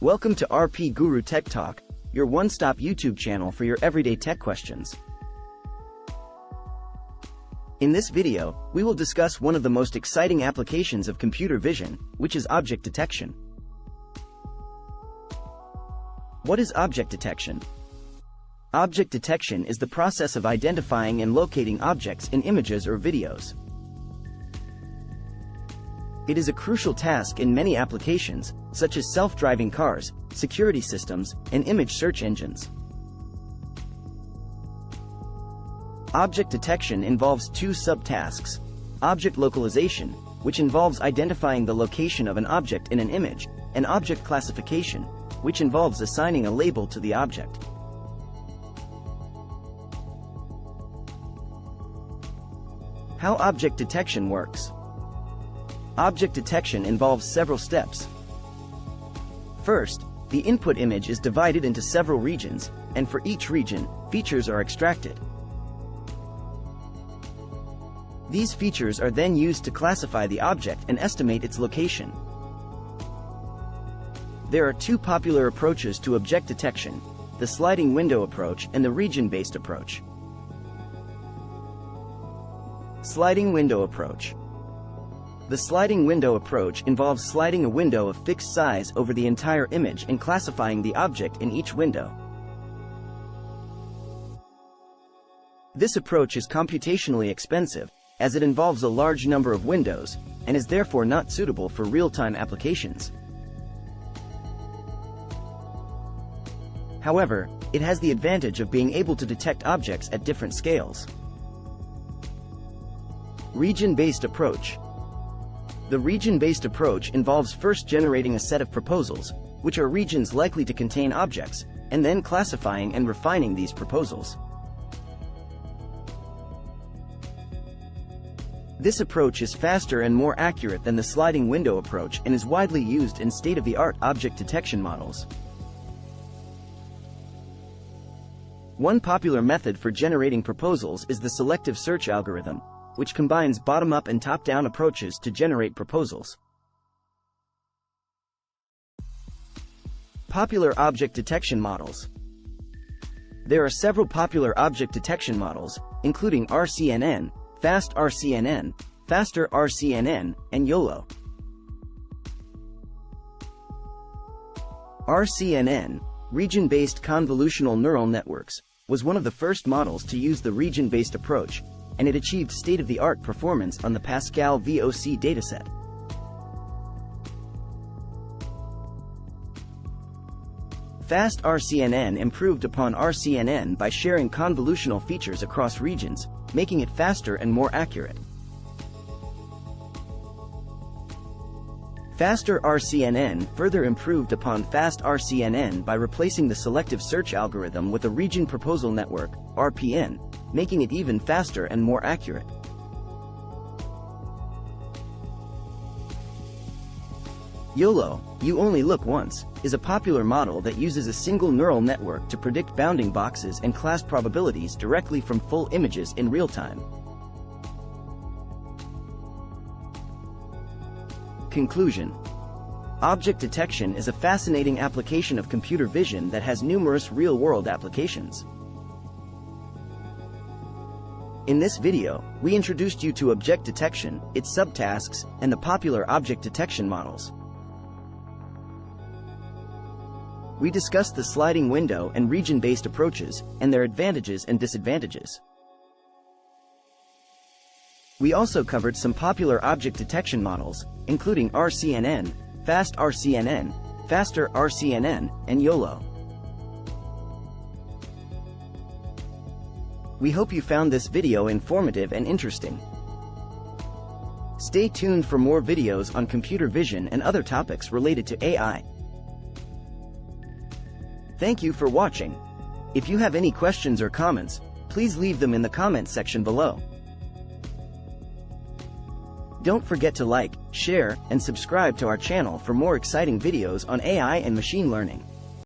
Welcome to RP Guru Tech Talk, your one-stop YouTube channel for your everyday tech questions. In this video, we will discuss one of the most exciting applications of computer vision, which is object detection. What is object detection? Object detection is the process of identifying and locating objects in images or videos. It is a crucial task in many applications, such as self-driving cars, security systems, and image search engines. Object detection involves two subtasks: object localization, which involves identifying the location of an object in an image, and object classification, which involves assigning a label to the object. How object detection works. Object detection involves several steps. First, the input image is divided into several regions, and for each region, features are extracted. These features are then used to classify the object and estimate its location. There are two popular approaches to object detection: the sliding window approach and the region-based approach. Sliding window approach. The sliding window approach involves sliding a window of fixed size over the entire image and classifying the object in each window. This approach is computationally expensive, as it involves a large number of windows, and is therefore not suitable for real-time applications. However, it has the advantage of being able to detect objects at different scales. Region-based approach. The region-based approach involves first generating a set of proposals, which are regions likely to contain objects, and then classifying and refining these proposals. This approach is faster and more accurate than the sliding window approach and is widely used in state-of-the-art object detection models. One popular method for generating proposals is the selective search algorithm, which combines bottom-up and top-down approaches to generate proposals. Popular object detection models. There are several popular object detection models, including RCNN, Fast RCNN, Faster RCNN, and YOLO. RCNN, Region-Based Convolutional Neural Networks, was one of the first models to use the region-based approach, and it achieved state-of-the-art performance on the Pascal VOC dataset. Fast RCNN improved upon RCNN by sharing convolutional features across regions, making it faster and more accurate. Faster RCNN further improved upon Fast RCNN by replacing the selective search algorithm with a region proposal network, RPN, making it even faster and more accurate. YOLO, You Only Look Once, is a popular model that uses a single neural network to predict bounding boxes and class probabilities directly from full images in real time. Conclusion. Object detection is a fascinating application of computer vision that has numerous real-world applications. In this video, we introduced you to object detection, its subtasks, and the popular object detection models. We discussed the sliding window and region-based approaches, and their advantages and disadvantages. We also covered some popular object detection models, including RCNN, Fast RCNN, Faster RCNN, and YOLO. We hope you found this video informative and interesting. Stay tuned for more videos on computer vision and other topics related to AI. Thank you for watching. If you have any questions or comments, please leave them in the comment section below. Don't forget to like, share, and subscribe to our channel for more exciting videos on AI and machine learning.